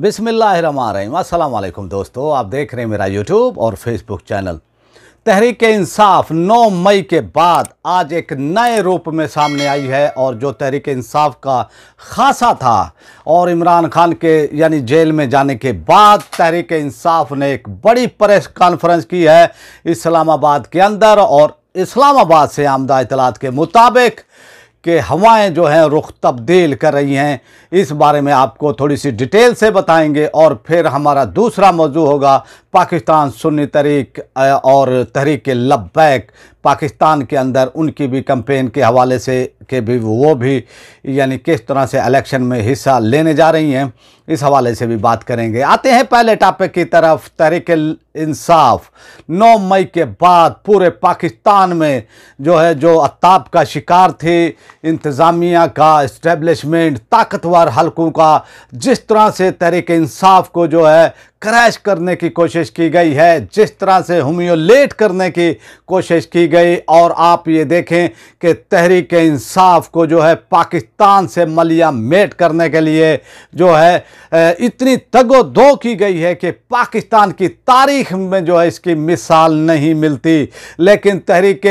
बिस्मिल्लाहिर्रहमानिर्रहीम। अस्सलाम वालेकुम दोस्तों, आप देख रहे हैं मेरा यूट्यूब और फेसबुक चैनल। तहरीक इंसाफ 9 मई के बाद आज एक नए रूप में सामने आई है और जो तहरीक इंसाफ का खासा था और इमरान खान के यानी जेल में जाने के बाद तहरीक इंसाफ ने एक बड़ी प्रेस कॉन्फ्रेंस की है इस्लामाबाद के अंदर। और इस्लामाबाद से आमदा इतलात के मुताबिक कि हवाएं जो हैं रुख तब्दील कर रही हैं। इस बारे में आपको थोड़ी सी डिटेल से बताएंगे और फिर हमारा दूसरा मौजू होगा पाकिस्तान सुन्नी तहरीक और तहरीक लब्बैक पाकिस्तान के अंदर उनकी भी कैंपेन के हवाले से कि भी वो भी यानी किस तरह से इलेक्शन में हिस्सा लेने जा रही हैं, इस हवाले से भी बात करेंगे। आते हैं पहले टॉपिक की तरफ। तहरीक इंसाफ 9 मई के बाद पूरे पाकिस्तान में जो है जो अताप का शिकार थी, इंतज़ामिया का, इस्टेब्लिशमेंट, ताकतवर हलकों का, जिस तरह से तहरीक इंसाफ को जो है क्रैश करने की कोशिश की गई है, जिस तरह से ह्यूमिलेट करने की कोशिश की गई। और आप ये देखें कि तहरीक इंसाफ को जो है पाकिस्तान से मलिया मेट करने के लिए जो है इतनी तगोदो की गई है कि पाकिस्तान की तारीख में जो है इसकी मिसाल नहीं मिलती। लेकिन तहरीक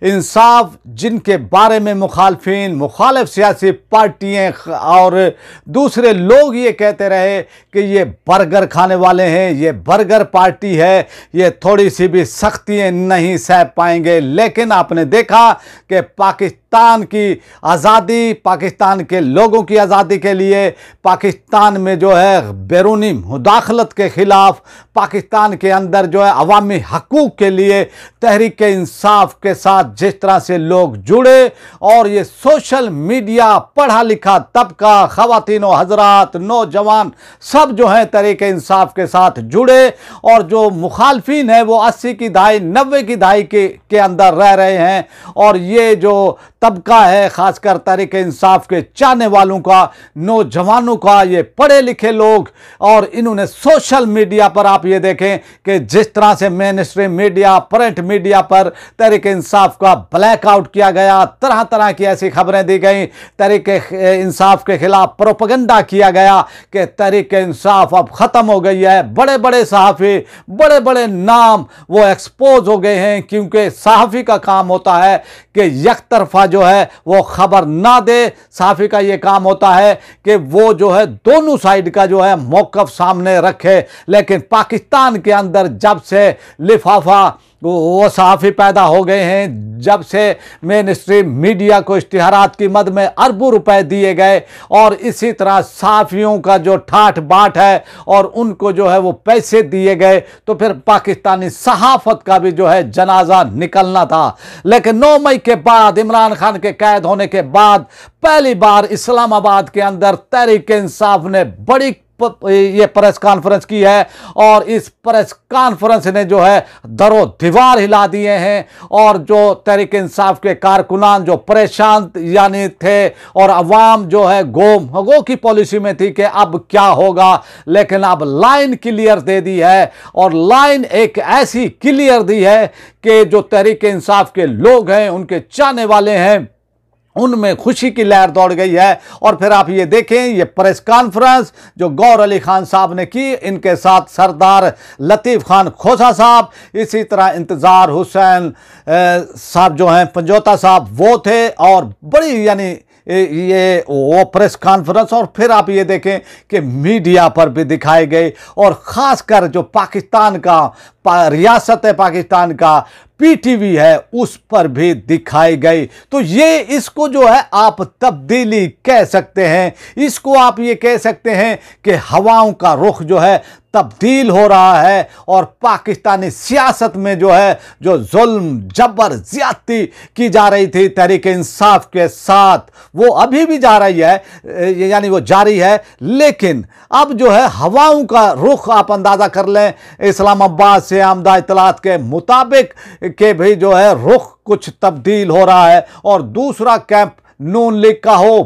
इंसाफ जिनके बारे में मुखालफिन, मुखालिफ सियासी पार्टियाँ और दूसरे लोग ये कहते रहे कि ये बर्गर खाने वाले हैं, ये बर्गर पार्टी है, ये थोड़ी सी भी सख्तियां नहीं सह पाएंगे। लेकिन आपने देखा कि पाकिस्तान की आज़ादी, पाकिस्तान के लोगों की आज़ादी के लिए, पाकिस्तान में जो है बैरूनी मुदाखलत के ख़िलाफ़, पाकिस्तान के अंदर जो है अवामी हकूक़ के लिए तहरीक इंसाफ के साथ जिस तरह से लोग जुड़े और ये सोशल मीडिया, पढ़ा लिखा तबका, ख़वातीन व हज़रात, नौजवान सब जो हैं तहरीक इंसाफ के साथ जुड़े। और जो मुखालफिन है वो 80 की दहाई, 90 की दहाई के अंदर रह रहे हैं। और ये जो तबका है ख़ासकर तहरीक इंसाफ के चाहने वालों का, नौजवानों का, ये पढ़े लिखे लोग, और इन्होंने सोशल मीडिया पर आप ये देखें कि जिस तरह से main stream media, print media पर तहरीक इंसाफ का ब्लैकआउट किया गया, तरह तरह की ऐसी खबरें दी गई, तहरीक इंसाफ के खिलाफ प्रोपेगेंडा किया गया कि तहरीक इंसाफ अब ख़त्म हो गई है। बड़े बड़े सहाफ़ी, बड़े बड़े नाम वो एक्सपोज हो गए हैं, क्योंकि सहाफ़ी का काम होता है कि एक तरफा जो है वो खबर ना दे। सहाफ़ी का ये काम होता है कि वो जो है दोनों साइड का जो है मौक़िफ़ सामने रखे। लेकिन पाकिस्तान के अंदर जब से लिफाफा वो सहाफ़ी पैदा हो गए हैं, जब से मेन स्ट्रीम मीडिया को इश्तिहारात की मद में अरबों रुपए दिए गए और इसी तरह सहाफ़ियों का जो ठाठ बाट है और उनको जो है वो पैसे दिए गए, तो फिर पाकिस्तानी सहाफ़त का भी जो है जनाजा निकलना था। लेकिन 9 मई के बाद, इमरान खान के कैद होने के बाद, पहली बार इस्लामाबाद के अंदर तहरीक इंसाफ ने बड़ी ये प्रेस कॉन्फ्रेंस की है। और इस प्रेस कॉन्फ्रेंस ने जो है दरो दीवार हिला दिए हैं। और जो तहरीक इंसाफ के कारकुनान जो परेशान यानी थे और अवाम जो है गो की पॉलिसी में थी कि अब क्या होगा, लेकिन अब लाइन क्लियर दे दी है। और लाइन एक ऐसी क्लियर दी है कि जो तहरीक इंसाफ के लोग हैं, उनके चाहने वाले हैं, उनमें खुशी की लहर दौड़ गई है। और फिर आप ये देखें, ये प्रेस कॉन्फ्रेंस जो गौर अली खान साहब ने की, इनके साथ सरदार लतीफ़ खान खोसा साहब, इसी तरह इंतज़ार हुसैन साहब जो हैं पंजोता साहब वो थे। और बड़ी यानी ये वो प्रेस कॉन्फ्रेंस। और फिर आप ये देखें कि मीडिया पर भी दिखाए गए और ख़ासकर जो पाकिस्तान का रियासत है, पाकिस्तान का पीटीवी है, उस पर भी दिखाई गई। तो ये इसको जो है आप तब्दीली कह सकते हैं, इसको आप ये कह सकते हैं कि हवाओं का रुख जो है तब्दील हो रहा है। और पाकिस्तानी सियासत में जो है जो जुल्म, जबर, ज़्यादती की जा रही थी तहरीक इंसाफ के साथ, वो अभी भी जा रही है, यानी वो जारी है। लेकिन अब जो है हवाओं का रुख आप अंदाज़ा कर लें, इस्लामाबाद से आमदा इतलात के मुताबिक कि भाई जो है रुख कुछ तब्दील हो रहा है। और दूसरा कैंप नून लीग का हो,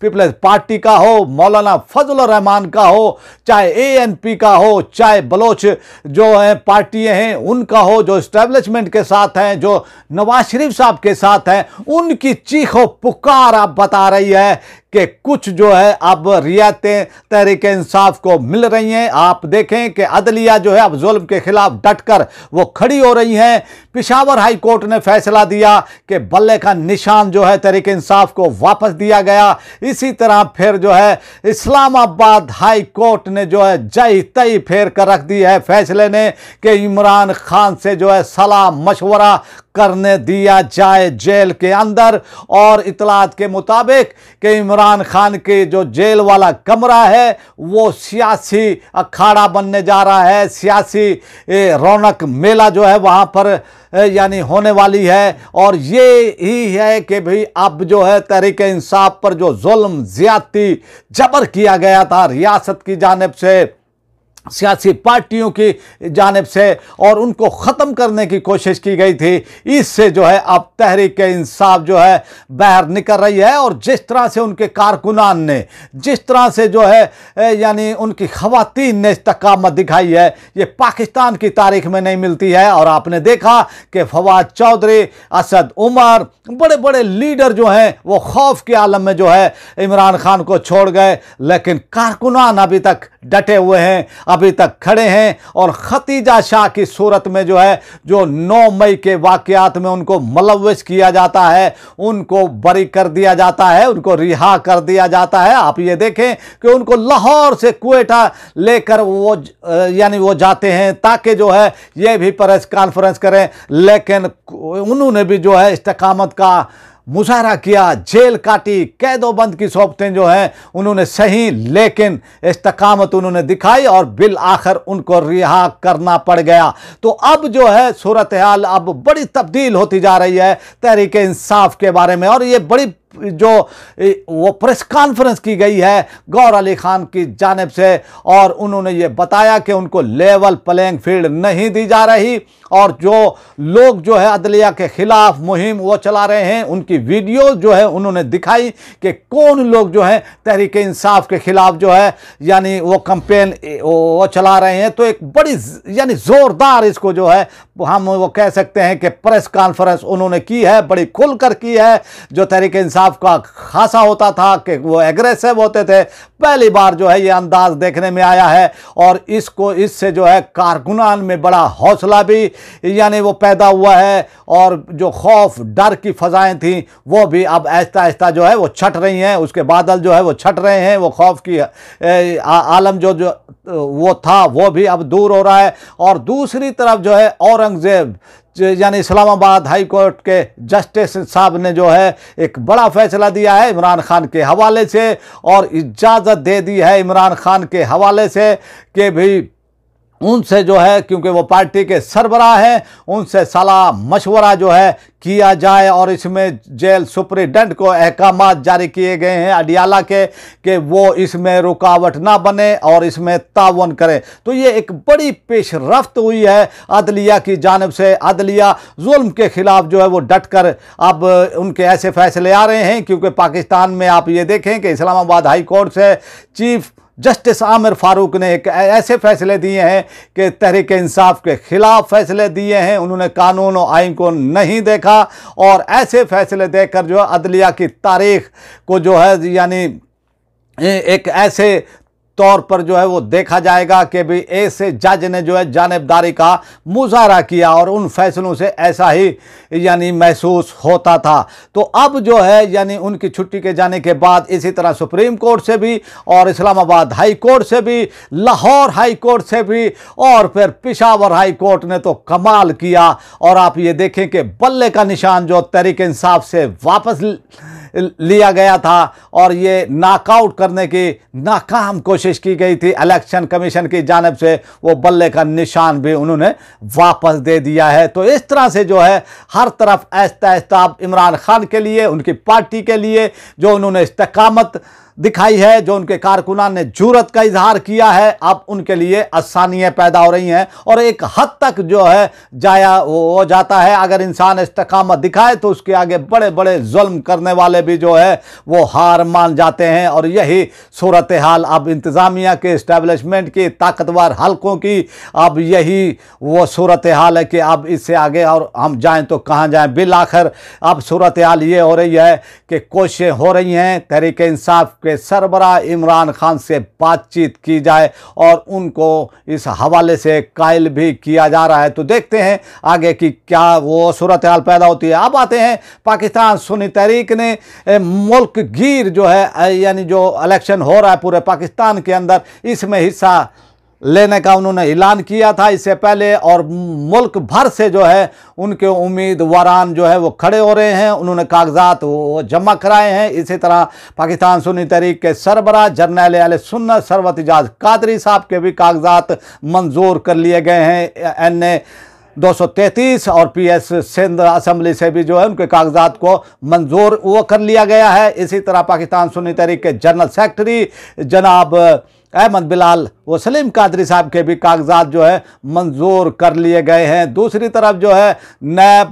पीपल्स पार्टी का हो, मौलाना फजल रहमान का हो, चाहे एएनपी का हो, चाहे बलोच जो है पार्टियां हैं उनका हो, जो इस्टेब्लिशमेंट के साथ हैं, जो नवाज शरीफ साहब के साथ हैं, उनकी चीखो पुकार आप बता रही है कि कुछ जो है अब रियायतें तहरीक इंसाफ को मिल रही हैं। आप देखें कि अदलिया जो है अब जुल्म के खिलाफ डटकर वो खड़ी हो रही हैं। पेशावर हाई कोर्ट ने फैसला दिया कि बल्ले का निशान जो है तहरीक इंसाफ को वापस दिया गया। इसी तरह फिर जो है इस्लामाबाद हाई कोर्ट ने जो है जय तय फेर कर रख दी है फैसले ने कि इमरान खान से जो है सलाह मशवरा करने दिया जाए जेल के अंदर। और इतलात के मुताबिक कि इमरान खान के जो जेल वाला कमरा है वो सियासी अखाड़ा बनने जा रहा है, सियासी रौनक मेला जो है वहाँ पर यानी होने वाली है। और ये ही है कि भाई अब जो है तहरीक इंसाफ पर जो जुल्म ज्यादती जबर किया गया था रियासत की जानिब से, सियासी पार्टियों की जानिब से, और उनको ख़त्म करने की कोशिश की गई थी, इससे जो है अब तहरीक इंसाफ जो है बाहर निकल रही है। और जिस तरह से उनके कारकुनान ने, जिस तरह से जो है यानी उनकी ख़वातीन ने इस्तकामत दिखाई है, ये पाकिस्तान की तारीख में नहीं मिलती है। और आपने देखा कि फवाद चौधरी, असद उमर, बड़े बड़े लीडर जो हैं वो खौफ के आलम में जो है इमरान खान को छोड़ गए, लेकिन कारकुनान अभी तक डटे हुए हैं, अभी तक खड़े हैं। और खतीजा शाह की सूरत में जो है जो 9 मई के वाकयात में उनको मुलव्वस किया जाता है, उनको बरी कर दिया जाता है, उनको रिहा कर दिया जाता है। आप ये देखें कि उनको लाहौर से क्वेटा लेकर वो यानी वो जाते हैं ताकि जो है ये भी प्रेस कॉन्फ्रेंस करें, लेकिन उन्होंने भी जो है इस्तकामत का मुजाहरा किया, जेल काटी, कैदोबंद की सोबतें जो हैं उन्होंने सही, लेकिन इस्तकामत उन्होंने दिखाई और बिल आखिर उनको रिहा करना पड़ गया। तो अब जो है सूरत हाल अब बड़ी तब्दील होती जा रही है तहरीक इंसाफ के बारे में। और ये बड़ी जो वो प्रेस कॉन्फ्रेंस की गई है गौर अली खान की जानिब से, और उन्होंने ये बताया कि उनको लेवल प्लेइंग फील्ड नहीं दी जा रही। और जो लोग जो है अदलिया के खिलाफ मुहिम वो चला रहे हैं, उनकी वीडियो जो है उन्होंने दिखाई कि कौन लोग जो है तहरीक इंसाफ के खिलाफ जो है यानी वो कैंपेन वो चला रहे हैं। तो एक बड़ी यानी ज़ोरदार इसको जो है हम वो कह सकते हैं कि प्रेस कॉन्फ्रेंस उन्होंने की है, बड़ी खुलकर की है। जो तहरीक इंसाफ का खासा होता था कि वो एग्रेसिव होते थे, पहली बार जो है ये अंदाज देखने में आया है। और इससे जो है कारकुनान में बड़ा हौसला भी यानी वो पैदा हुआ है, और जो खौफ डर की फजाएं थी वो भी अब आहिस्ता आहिस्ता जो है वो छट रही हैं, उसके बादल जो है वो छट रहे हैं, वो खौफ की आलम जो वो था वो भी अब दूर हो रहा है। और दूसरी तरफ जो है औरंगजेब यानी इस्लामाबाद हाई कोर्ट के जस्टिस साहब ने जो है एक बड़ा फैसला दिया है इमरान खान के हवाले से, और इजाज़त दे दी है इमरान खान के हवाले से कि भाई उनसे जो है, क्योंकि वो पार्टी के सरबराह हैं, उनसे सलाह मशवरा जो है किया जाए। और इसमें जेल सुपरिटेंडेंट को अहकामात जारी किए गए हैं अडियाला के कि वो इसमें रुकावट ना बने और इसमें तावन करें। तो ये एक बड़ी पेशरफ्त हुई है अदलिया की जानिब से। अदलिया जुल्म के खिलाफ जो है वो डटकर अब उनके ऐसे फैसले आ रहे हैं, क्योंकि पाकिस्तान में आप ये देखें कि इस्लामाबाद हाई कोर्ट से चीफ जस्टिस आमिर फारूक ने एक ऐसे फैसले दिए हैं कि तहरीक इंसाफ के खिलाफ फैसले दिए हैं। उन्होंने कानून और आइन को नहीं देखा, और ऐसे फैसले देकर जो अदलिया की तारीख को जो है यानी एक ऐसे तौर पर जो है वो देखा जाएगा कि भाई ऐसे जज ने जो है जानिबदारी का मुजाहरा किया, और उन फैसलों से ऐसा ही यानी महसूस होता था। तो अब जो है यानी उनकी छुट्टी के जाने के बाद इसी तरह सुप्रीम कोर्ट से भी, और इस्लामाबाद हाई कोर्ट से भी, लाहौर हाई कोर्ट से भी, और फिर पेशावर हाई कोर्ट ने तो कमाल किया। और आप ये देखें कि बल्ले का निशान जो तहरीक इंसाफ से वापस लिया गया था, और ये नॉकआउट करने की नाकाम कोशिश की गई थी इलेक्शन कमीशन की जानिब से, वो बल्ले का निशान भी उन्होंने वापस दे दिया है। तो इस तरह से जो है हर तरफ आहिस्ता आहिस्ता इमरान खान के लिए, उनकी पार्टी के लिए जो उन्होंने इस्तकामत दिखाई है, जो उनके कारकुनान ने जुर्रत का इजहार किया है, अब उनके लिए आसानियां पैदा हो रही हैं और एक हद तक जो है जाया हो जाता है। अगर इंसान इस्तिकामत दिखाए तो उसके आगे बड़े बड़े जुल्म करने वाले भी जो है वो हार मान जाते हैं। और यही सूरत हाल अब इंतज़ामिया के, इस्टेब्लिशमेंट की, ताकतवर हलकों की अब यही वो सूरत हाल है कि अब इससे आगे और हम जाएं तो कहाँ जाएं। बिल आखिर अब सूरत हाल ये हो रही है कि कोशिशें हो रही हैं तहरीक इंसाफ के सरबराह इमरान खान से बातचीत की जाए और उनको इस हवाले से कायल भी किया जा रहा है। तो देखते हैं आगे की क्या वो सूरत हाल पैदा होती है। अब आते हैं पाकिस्तान सुन्नी तहरीक ने मुल्क गिर जो है यानी जो इलेक्शन हो रहा है पूरे पाकिस्तान के अंदर, इसमें हिस्सा लेने का उन्होंने ऐलान किया था इससे पहले और मुल्क भर से जो है उनके उम्मीदवारान जो है वो खड़े हो रहे हैं। उन्होंने कागजात वो जमा कराए हैं। इसी तरह पाकिस्तान सुन्नी तहरीक के सरबराह जर्नैल अहले सुन्नत सरवत इजाज़ कादरी साहब के भी कागजात मंजूर कर लिए गए हैं। NA 233 और PS सिंध असम्बली से भी जो है उनके कागजात को मंजूर वो कर लिया गया है। इसी तरह पाकिस्तान सुन्नी तहरीक के जनरल सेक्रेटरी जनाब अहमद बिलाल वो सलीम कादरी साहब के भी कागजात जो है मंजूर कर लिए गए हैं। दूसरी तरफ जो है नायब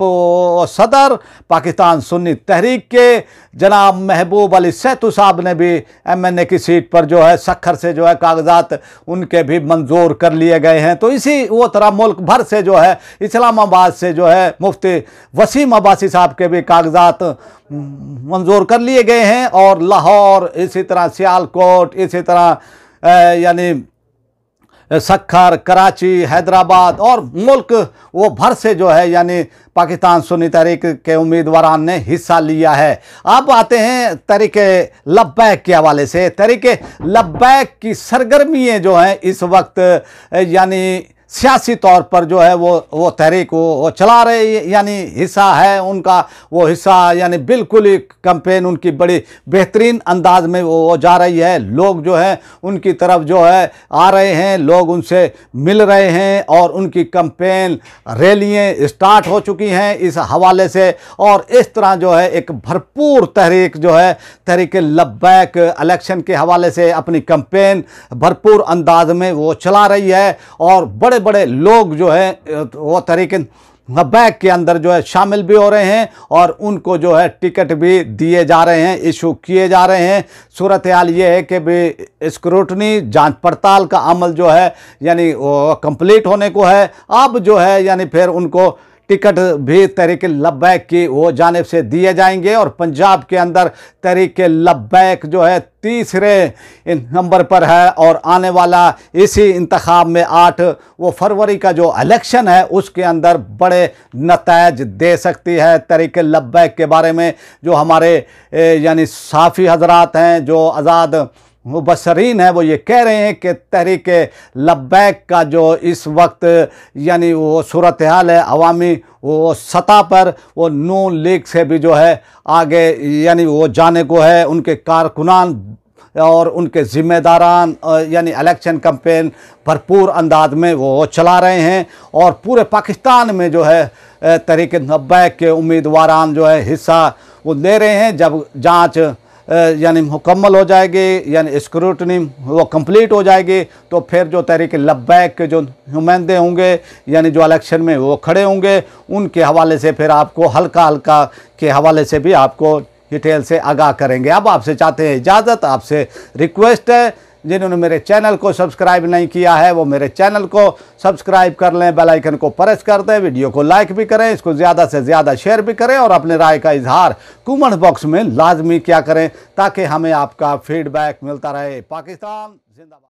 सदर पाकिस्तान सुन्नी तहरीक के जनाब महबूब अली सेतु साहब ने भी MNA की सीट पर जो है सखर से जो है कागजात उनके भी मंजूर कर लिए गए हैं। तो इसी वो तरह मुल्क भर से जो है इस्लामाबाद से जो है मुफ्ती वसीम अब्बासी साहब के भी कागजात मंजूर कर लिए गए हैं और लाहौर, इसी तरह सियालकोट, इसी तरह यानी सखर, कराची, हैदराबाद और मुल्क वो भर से जो है यानी पाकिस्तान सुन्नी तहरीक के उम्मीदवारान ने हिस्सा लिया है। अब आते हैं तहरीक लब्बैक के हवाले से। तहरीक लब्बैक की सरगर्मियाँ जो हैं इस वक्त यानी सियासी तौर पर जो है वो तहरीक वो चला रहे, यानी हिस्सा है उनका, वो हिस्सा यानी बिल्कुल ही कैंपेन उनकी बड़ी बेहतरीन अंदाज में वो जा रही है। लोग जो है उनकी तरफ जो है आ रहे हैं, लोग उनसे मिल रहे हैं और उनकी कैंपेन रैलियाँ स्टार्ट हो चुकी हैं इस हवाले से। और इस तरह जो है एक भरपूर तहरीक जो है तहरीक लब्बैक इलेक्शन के हवाले से अपनी कैंपेन भरपूर अंदाज में वो चला रही है और बड़े बड़े लोग जो है वो तहरीक लब्बैक के अंदर जो है शामिल भी हो रहे हैं और उनको जो है टिकट भी दिए जा रहे हैं, इशू किए जा रहे हैं। सूरत हाल ये है कि भी स्क्रूटनी जांच पड़ताल का अमल जो है यानी वो कंप्लीट होने को है। अब जो है यानी फिर उनको टिकट भी तहरीक लब्बैक की वो जानिब से दिए जाएंगे और पंजाब के अंदर तहरीक लब्बैक जो है तीसरे नंबर पर है और आने वाला इसी इंतखाब में 8 वो फरवरी का जो इलेक्शन है उसके अंदर बड़े नताइज दे सकती है। तहरीक लब्बैक के बारे में जो हमारे यानी साफ़ी हजरात हैं, जो आज़ाद मुबसरीन है, वो ये कह रहे हैं कि तहरीक लब्बैक का जो इस वक्त यानी वो सूरत हाल है अवामी वो सतह पर वो नून लीग से भी जो है आगे यानी वो जाने को है। उनके कारकुनान और उनके ज़िम्मेदारान यानी इलेक्शन कैंपेन भरपूर अंदाज में वो चला रहे हैं और पूरे पाकिस्तान में जो है तहरीक लब्बैक के उम्मीदवारान जो है हिस्सा वो ले रहे हैं। जब जांच यानी मुकम्मल हो जाएगी यानी स्क्रूटनी वो कंप्लीट हो जाएगी तो फिर जो तहरीक लब्बैक के जो नुमाइंदे होंगे यानी जो इलेक्शन में वो खड़े होंगे उनके हवाले से फिर आपको हल्का हल्का के हवाले से भी आपको डिटेल से आगाह करेंगे। अब आपसे चाहते हैं इजाज़त, आपसे रिक्वेस्ट है जिन्होंने मेरे चैनल को सब्सक्राइब नहीं किया है वो मेरे चैनल को सब्सक्राइब कर लें, बेल आइकन को प्रेस कर दें, वीडियो को लाइक भी करें, इसको ज़्यादा से ज़्यादा शेयर भी करें और अपने राय का इजहार कमेंट बॉक्स में लाजमी क्या करें ताकि हमें आपका फीडबैक मिलता रहे। पाकिस्तान जिंदाबाद।